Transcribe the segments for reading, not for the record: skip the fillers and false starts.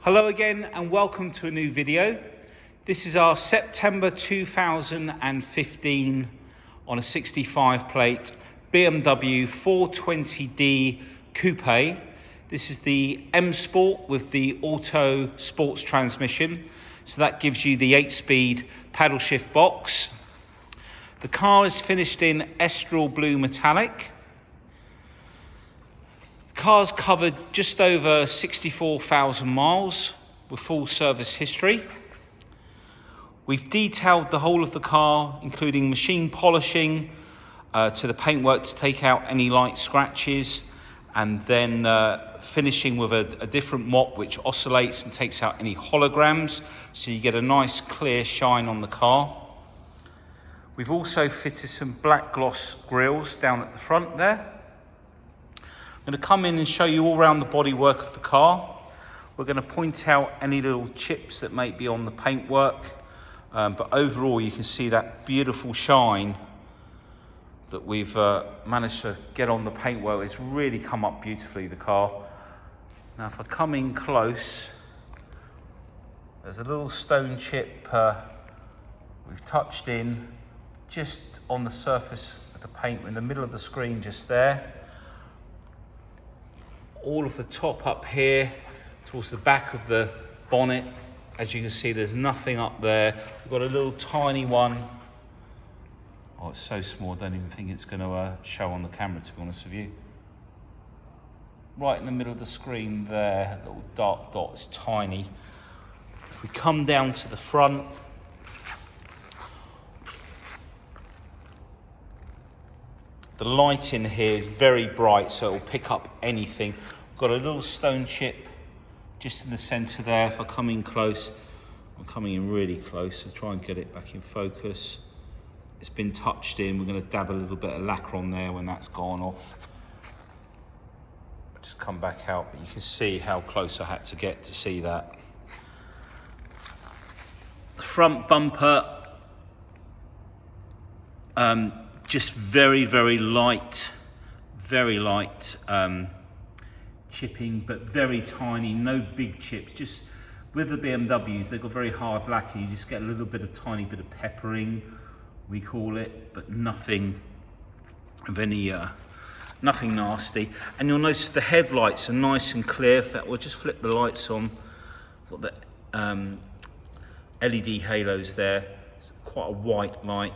Hello again and welcome to a new video. This is our September 2015 on a 65 plate BMW 420d Coupe. This is the M Sport with the auto sports transmission. So that gives you the 8-speed paddle shift box. The car is finished in Estral Blue Metallic. The car's covered just over 64,000 miles with full service history. We've detailed the whole of the car, including machine polishing to the paintwork to take out any light scratches, and then finishing with a different mop which oscillates and takes out any holograms, so you get a nice clear shine on the car. We've also fitted some black gloss grills down at the front there. I'm going to come in and show you all around the bodywork of the car. We're going to point out any little chips that may be on the paintwork, but overall you can see that beautiful shine that we've managed to get on the paintwork. It's really come up beautifully, the car. Now if I come in close, there's a little stone chip we've touched in just on the surface of the paint, in the middle of the screen just there. All of the top up here towards the back of the bonnet, as you can see, there's nothing up there. We've got a little tiny one. Oh, it's so small, I don't even think it's going to show on the camera, to be honest with you. Right in the middle of the screen there, little dark dot, it's tiny. If we come down to the front, the light in here is very bright, so it will pick up anything. We've got a little stone chip just in the centre there. If I come in close, I'm coming in really close to try and get it back in focus. It's been touched in. We're going to dab a little bit of lacquer on there when that's gone off. I'll just come back out, but you can see how close I had to get to see that. The front bumper, just very light chipping, but very tiny, no big chips. Just with the BMWs, they've got very hard lacquer. You just get a little bit of tiny bit of peppering, we call it, but nothing of any, nothing nasty. And you'll notice the headlights are nice and clear. In fact, we'll just flip the lights on. Got the LED halos there. It's quite a white light.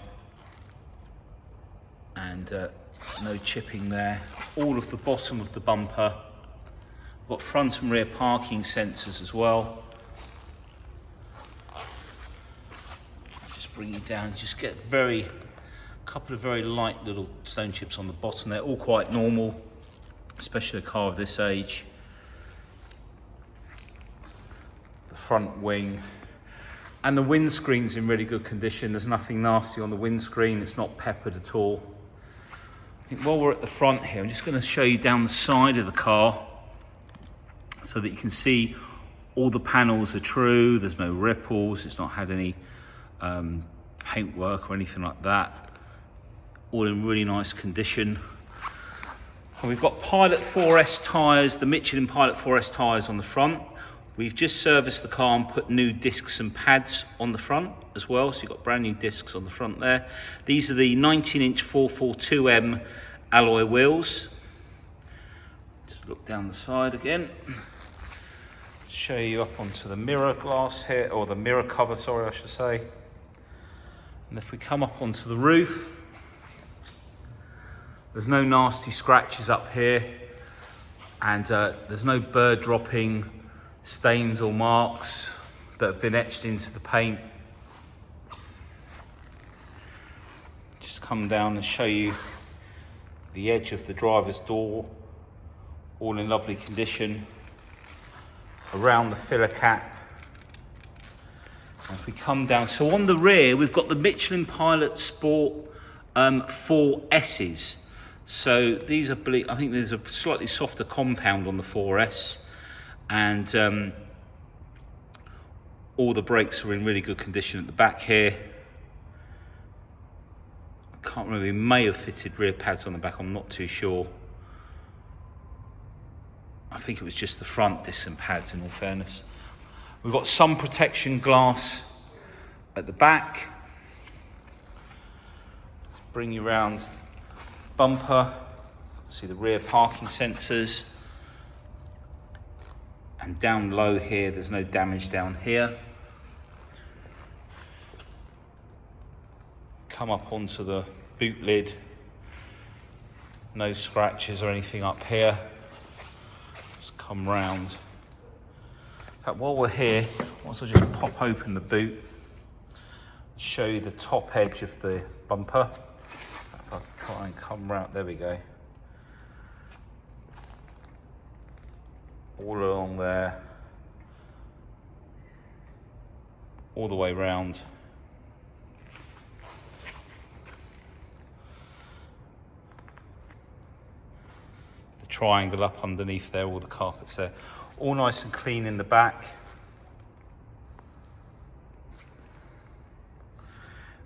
And no chipping there. All of the bottom of the bumper. Got front and rear parking sensors as well. Just bring it down, just get a couple of very light little stone chips on the bottom. They're all quite normal, especially a car of this age. The front wing. And the windscreen's in really good condition. There's nothing nasty on the windscreen. It's not peppered at all. I think while we're at the front here, I'm just going to show you down the side of the car so that you can see all the panels are true. There's no ripples. It's not had any paintwork or anything like that. All in really nice condition. And we've got Pilot 4S tyres, the Michelin Pilot 4S tyres on the front. We've just serviced the car and put new discs and pads on the front as well. So you've got brand new discs on the front there. These are the 19-inch 442M alloy wheels. Just look down the side again. Show you up onto the mirror glass here, or the mirror cover, sorry, I should say. And if we come up onto the roof, there's no nasty scratches up here, and there's no bird dropping stains or marks that have been etched into the paint. Just come down and show you the edge of the driver's door, all in lovely condition. Around the filler cap. And if we come down, so on the rear we've got the Michelin Pilot Sport 4S's. So these are, I think there's a slightly softer compound on the 4S, and all the brakes are in really good condition at the back here. I can't remember, we may have fitted rear pads on the back, I'm not too sure. I think it was just the front disc and pads, in all fairness. We've got sun protection glass at the back. Bring you around bumper. See the rear parking sensors. And down low here, there's no damage down here. Come up onto the boot lid. No scratches or anything up here. Just come round. In fact, while we're here, I'll just pop open the boot. Show you the top edge of the bumper. If I try and come round, there we go. All along there, all the way round. The triangle up underneath there, all the carpets there. All nice and clean in the back.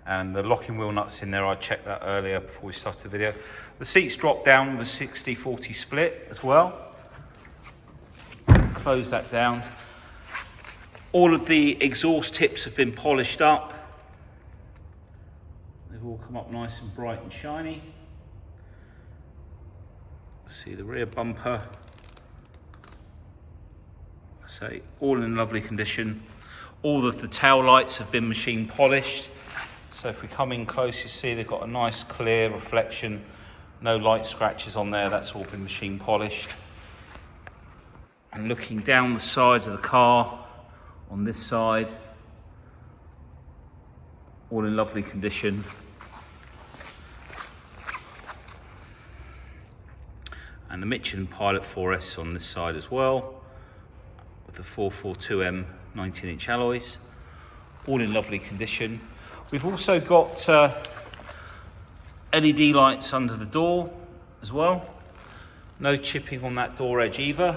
And the locking wheel nuts in there, I checked that earlier before we started the video. The seats drop down with a 60-40 split as well. Close that down. All of the exhaust tips have been polished up. They've all come up nice and bright and shiny. See the rear bumper. So all in lovely condition. All of the tail lights have been machine polished. So if we come in close, you see they've got a nice clear reflection. No light scratches on there, that's all been machine polished. And looking down the side of the car, on this side, all in lovely condition. And the Michelin Pilot 4S on this side as well, with the 442M 19-inch alloys, all in lovely condition. We've also got LED lights under the door as well. No chipping on that door edge either.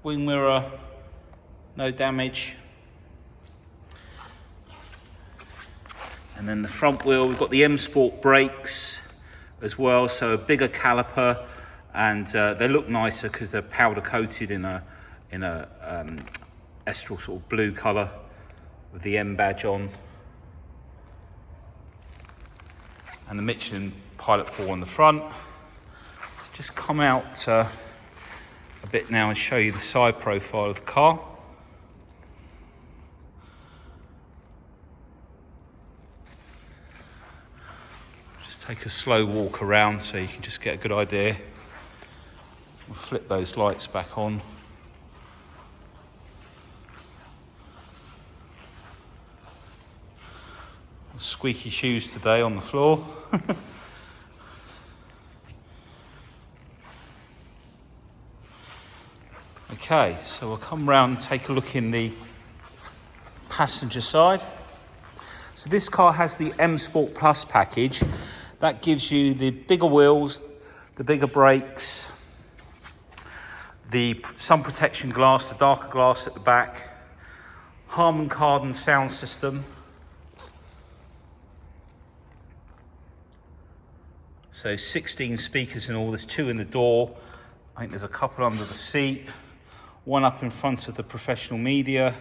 Wing mirror, no damage. And then the front wheel, we've got the M Sport brakes as well, so a bigger caliper, and they look nicer because they're powder coated in a Estral sort of blue colour with the M badge on. And the Michelin Pilot 4 on the front. Let's just come out a bit now and show you the side profile of the car. Just take a slow walk around so you can just get a good idea. We'll flip those lights back on. Squeaky shoes today on the floor. Okay, so we'll come round and take a look in the passenger side. So this car has the M Sport Plus package. That gives you the bigger wheels, the bigger brakes, the sun protection glass, the darker glass at the back, Harman Kardon sound system. So 16 speakers in all, there's 2 in the door. I think there's a couple under the seat, 1 up in front of the professional media,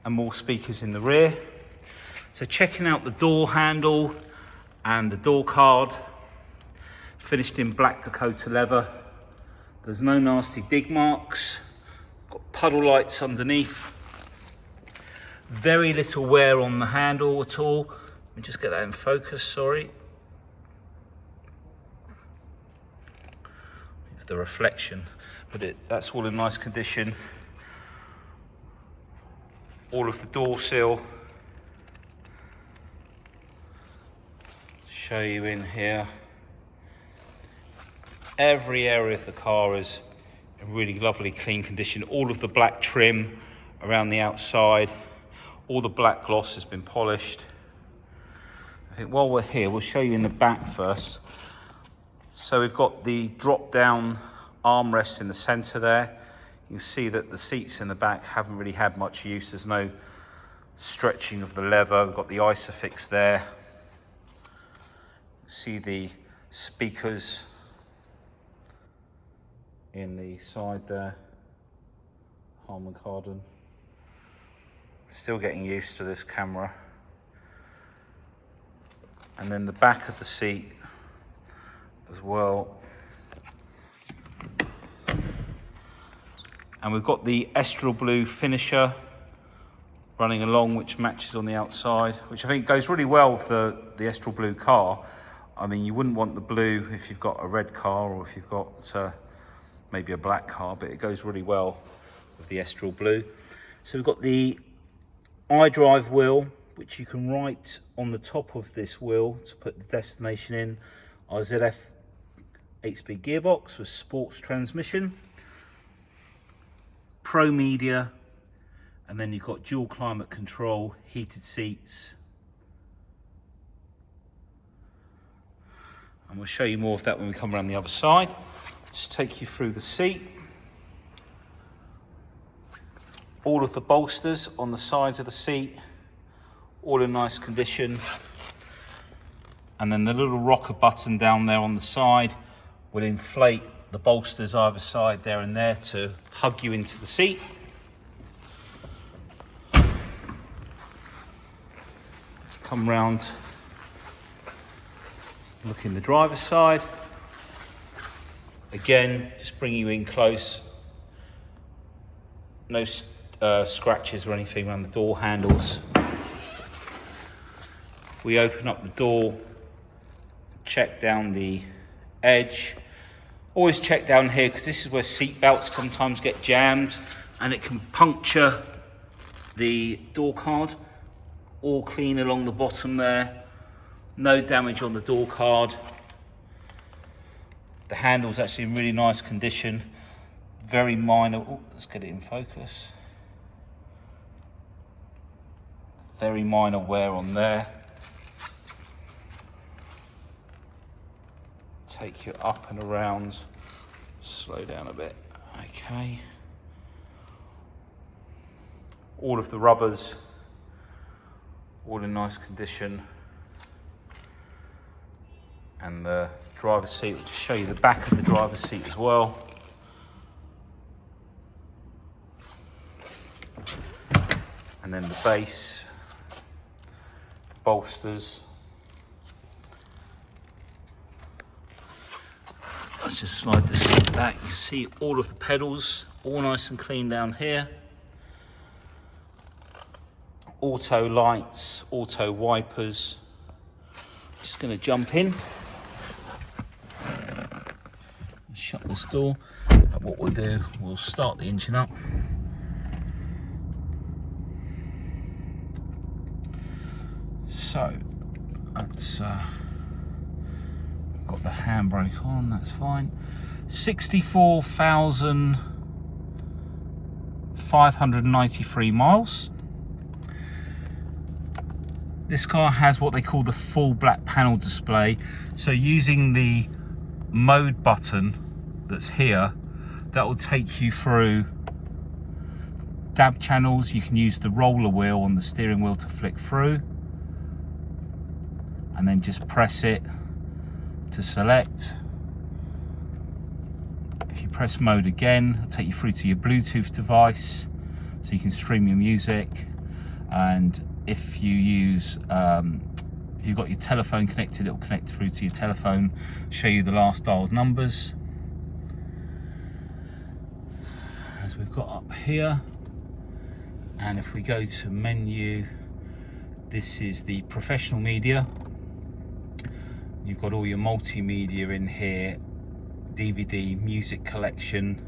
and more speakers in the rear. So checking out the door handle and the door card, finished in black Dakota leather. There's no nasty dig marks. Got puddle lights underneath. Very little wear on the handle at all. Let me just get that in focus, sorry. The reflection, but that's all in nice condition. All of the door sill. Show you in here. Every area of the car is in really lovely clean condition. All of the black trim around the outside, all the black gloss has been polished. I think while we're here, we'll show you in the back first. So we've got the drop-down armrest in the centre there. You can see that the seats in the back haven't really had much use. There's no stretching of the leather. We've got the Isofix there. See the speakers in the side there. Harman Kardon. Still getting used to this camera. And then the back of the seat as well. And we've got the Estral Blue finisher running along, which matches on the outside, which I think goes really well for the Estral Blue car. I mean, you wouldn't want the blue if you've got a red car or if you've got maybe a black car, but it goes really well with the Estral Blue. So we've got the Idrive Wheel, which you can write on the top of this wheel to put the destination in. Our ZF 8-speed gearbox with sports transmission. Pro media, and then you've got dual climate control, heated seats. And we'll show you more of that when we come around the other side. Just take you through the seat. All of the bolsters on the sides of the seat, all in nice condition. And then the little rocker button down there on the side will inflate the bolsters either side there and there to hug you into the seat. Come round, look in the driver's side. Again, just bring you in close. No scratches or anything around the door handles. We open up the door, check down the edge. Always check down here because this is where seat belts sometimes get jammed and it can puncture the door card. All clean along the bottom there. No damage on the door card. The handle's actually in really nice condition. Very minor, oh, let's get it in focus. Very minor wear on there. Take you up and around. Slow down a bit. Okay. All of the rubbers, all in nice condition. And the driver's seat, we'll just show you the back of the driver's seat as well. And then the base, the bolsters. Let's just slide the seat back. You can see all of the pedals, all nice and clean down here. Auto lights, auto wipers. Just going to jump in. Shut this door. And what we'll do, we'll start the engine up. So, that's got the handbrake on, that's fine. 64,593 miles. This car has what they call the full black panel display. So using the mode button that's here, that will take you through DAB channels. You can use the roller wheel on the steering wheel to flick through. And then just press it to select. If you press mode again, it'll take you through to your Bluetooth device so you can stream your music. And if you use, if you've got your telephone connected, it'll connect through to your telephone, show you the last dialed numbers. As we've got up here. And if we go to menu, this is the professional media. You've got all your multimedia in here, DVD, music collection,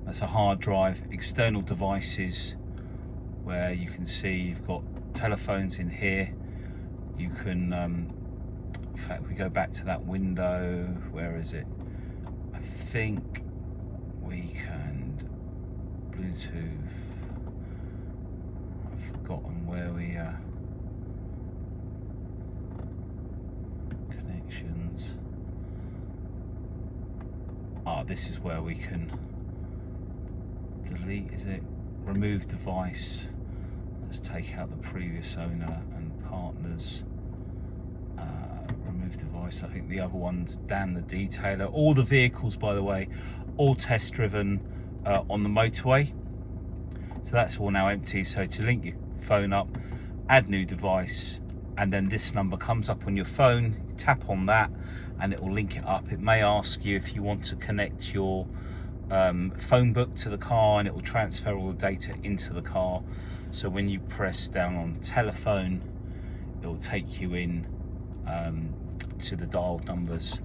that's a hard drive, external devices where you can see you've got telephones in here. You can, in fact, we go back to that window, where is it? I think we can, Bluetooth, I've forgotten where we connections. This is where we can delete, is it? Remove device. Let's take out the previous owner and partners. Remove device. I think the other one's Dan the detailer. All the vehicles, by the way, all test driven on the motorway. So that's all now empty. So to link your phone up, add new device, and then this number comes up on your phone. You tap on that and it will link it up. It may ask you if you want to connect your phone book to the car, and it will transfer all the data into the car. So when you press down on telephone, it will take you in to the dialed numbers,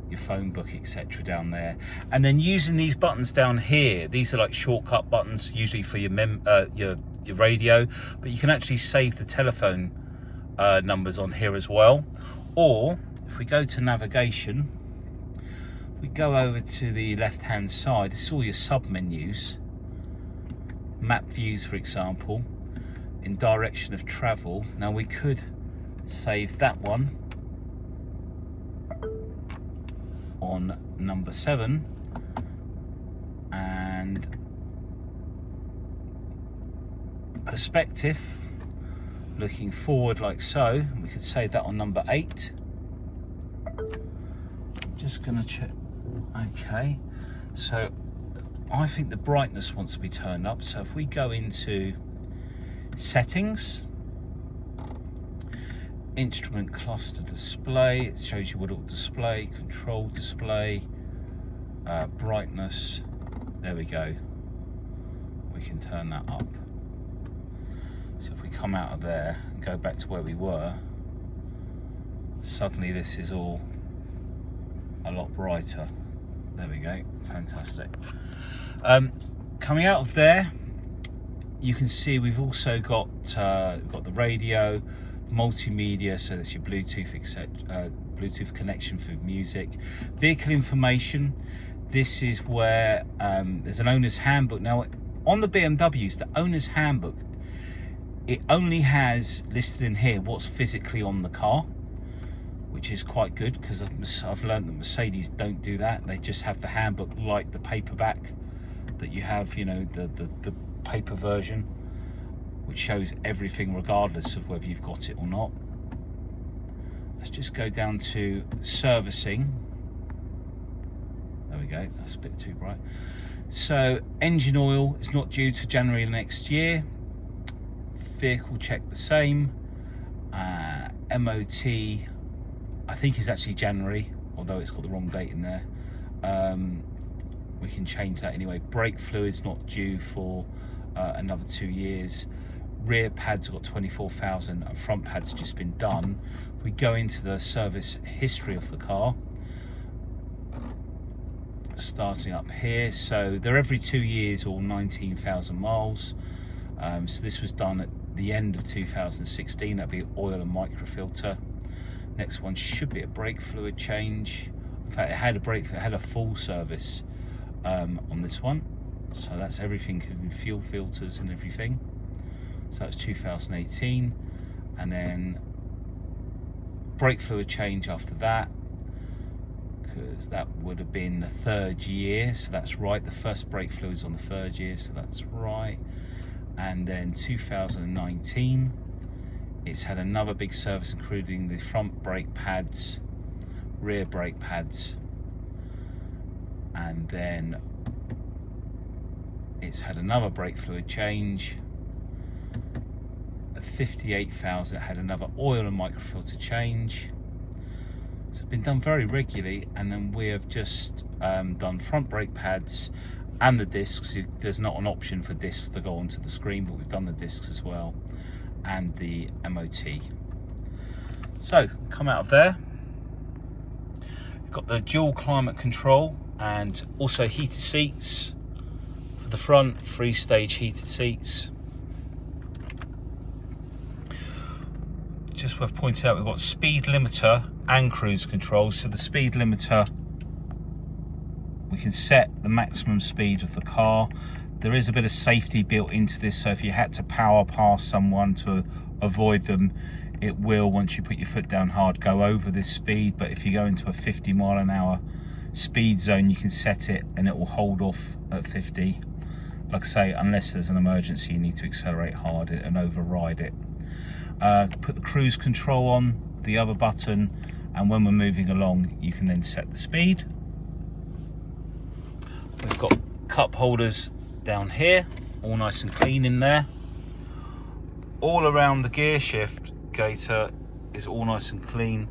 your phone book, etc. down there. And then using these buttons down here, these are like shortcut buttons usually for your radio, but you can actually save the telephone numbers on here as well. Or if we go to navigation, we go over to the left hand side, it's all your sub menus, map views for example, in direction of travel. Now we could save that one on number 7 and perspective, looking forward like so. We could save that on number 8. I'm just going to check. Okay, so I think the brightness wants to be turned up. So if we go into settings, instrument cluster display, it shows you what it will display, control display, brightness, there we go, we can turn that up. So if we come out of there and go back to where we were, suddenly this is all a lot brighter. There we go, fantastic. Coming out of there, you can see we've also got the radio, multimedia, so that's your Bluetooth, etc. Bluetooth connection for music. Vehicle information. This is where there's an owner's handbook. Now, on the BMWs, the owner's handbook, it only has listed in here what's physically on the car, which is quite good because I've learned that Mercedes don't do that. They just have the handbook like the paperback that you have, you know, the paper version, which shows everything regardless of whether you've got it or not. Let's just go down to servicing. There we go, that's a bit too bright. So engine oil is not due to January next year. Vehicle check the same. MOT I think is actually January, although it's got the wrong date in there. We can change that anyway. Brake fluid's not due for another 2 years. Rear pads have got 24,000 and front pads just been done. We go into the service history of the car, starting up here. So they're every 2 years or 19,000 miles. So this was done at the end of 2016. That'd be oil and microfilter. Next one should be a brake fluid change. In fact, it had a full service on this one. So that's everything, including fuel filters and everything. So that's 2018, and then brake fluid change after that, because that would have been the 3rd year. So that's right. The first brake fluid's on the 3rd year, so that's right. And then 2019. It's had another big service, including the front brake pads, rear brake pads, and then it's had another brake fluid change. At 58,000, it had another oil and microfilter change. So it's been done very regularly, and then we have just done front brake pads and the discs. There's not an option for discs to go onto the screen, but we've done the discs as well, and the MOT. So come out of there, you've got the dual climate control and also heated seats for the front, 3-stage heated seats. Just worth pointing out, we've got speed limiter and cruise control. So the speed limiter, we can set the maximum speed of the car. There is a bit of safety built into this, so if you had to power past someone to avoid them, it will, once you put your foot down hard, go over this speed. But if you go into a 50-mile-an-hour speed zone, you can set it and it will hold off at 50. Like I say, unless there's an emergency, you need to accelerate hard and override it. Put the cruise control on, the other button, and when we're moving along, you can then set the speed. We've got cup holders down here. all nice and clean in there. All around the gear shift gaiter is all nice and clean.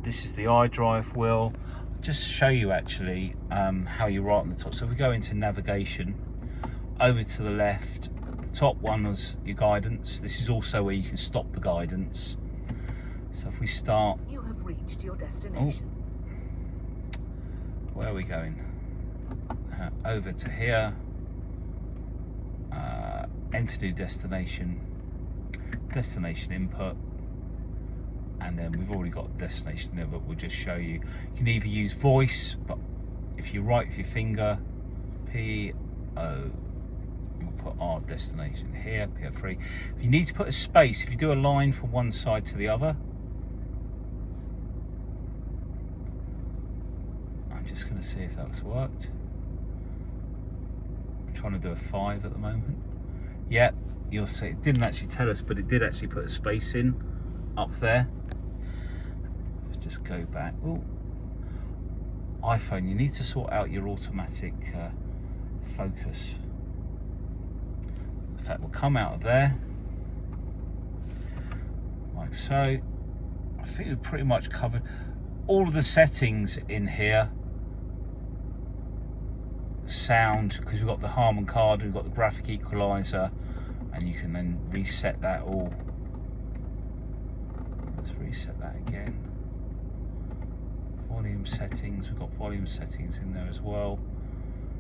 This is the Idrive Wheel. I'll just show you actually how you write on the top. So if we go into navigation, over to the left, the top one was your guidance. This is also where you can stop the guidance. So if we start, you have reached your destination. Where are we going? Over to here. Enter new destination. Destination input. And then we've already got destination there, but we'll just show you. You can either use voice, but if you write with your finger, P-O, we'll put our destination here, P-O3. If you need to put a space, if you do a line from one side to the other, I'm just going to see if that's worked. I'm trying to do a 5 at the moment. Yep, you'll see it didn't actually tell us, but it did actually put a space in up there. Let's just go back. Oh, iPhone, you need to sort out your automatic focus. In fact, we'll come out of there like so. I think we've pretty much covered all of the settings in here. Sound, because we've got the Harman Kardon, we've got the graphic equalizer, and you can then reset that all. Let's reset that again. Volume settings, we've got volume settings in there as well.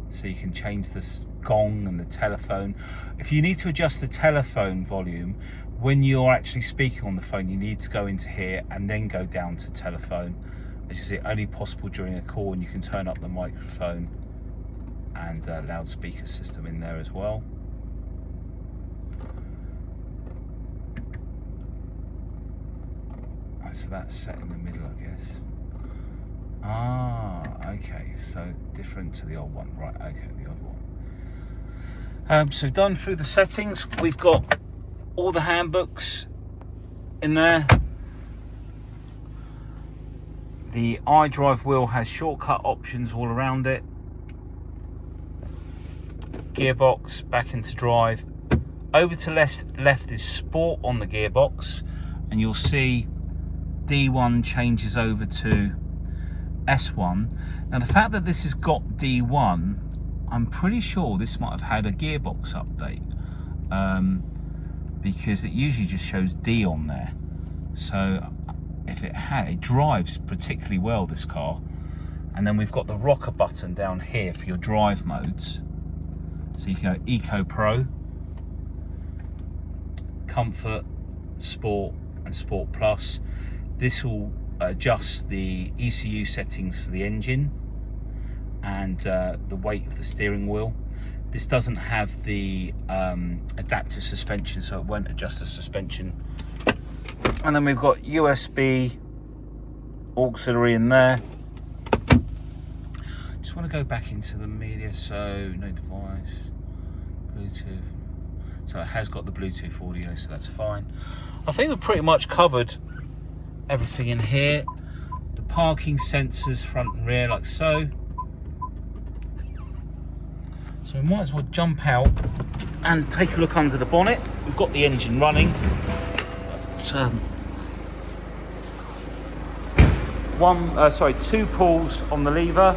So you can change the gong and the telephone. If you need to adjust the telephone volume, when you're actually speaking on the phone, you need to go into here and then go down to telephone. As you see, only possible during a call, and you can turn up the microphone and loudspeaker system in there as well. So that's set in the middle, I guess. Ah, okay, so different to the old one, right? Okay, the old one. So done through the settings. We've got all the handbooks in there. The Idrive Wheel has shortcut options all around it. Gearbox back into drive. Over to left is sport on the gearbox, and you'll see D1 changes over to S1. Now the fact that this has got D1, I'm pretty sure this might have had a gearbox update, because it usually just shows D on there. So if it had, it drives particularly well, this car. And then we've got the rocker button down here for your drive modes. So you can go Eco Pro, Comfort, Sport and Sport Plus. This will adjust the ECU settings for the engine and the weight of the steering wheel. This doesn't have the adaptive suspension, so it won't adjust the suspension. And then we've got USB auxiliary in there. Just want to go back into the media, so no device, Bluetooth. So it has got the Bluetooth audio, so that's fine. I think we've pretty much covered everything in here. The parking sensors front and rear, like so. So we might as well jump out and take a look under the bonnet. We've got the engine running. But, two pulls on the lever.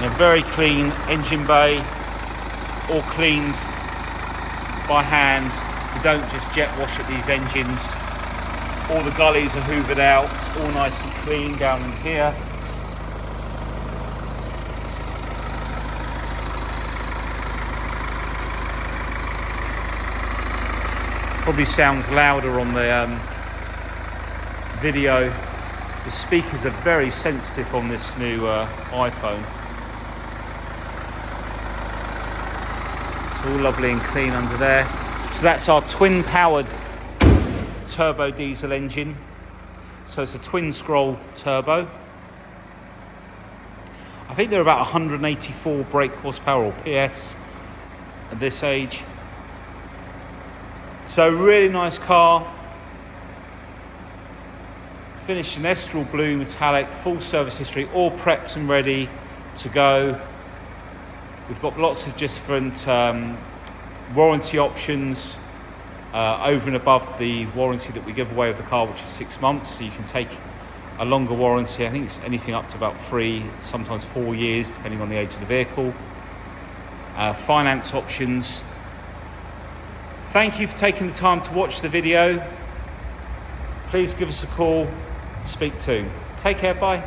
A very clean engine bay, all cleaned by hand. We don't just jet wash at these engines. All the gullies are hoovered out, all nice and clean down in here. Probably sounds louder on the video. The speakers are very sensitive on this new iPhone. It's all lovely and clean under there. So that's our twin powered turbo diesel engine. So it's a twin scroll turbo. I think they're about 184 brake horsepower or PS at this age. So really nice car. finished in Estoril Blue Metallic, full service history, all prepped and ready to go. We've got lots of different warranty options over and above the warranty that we give away with the car, which is 6 months. So you can take a longer warranty. I think it's anything up to about 3, sometimes 4 years, depending on the age of the vehicle. Finance options. Thank you for taking the time to watch the video. Please give us a call. Speak soon. Take care. Bye.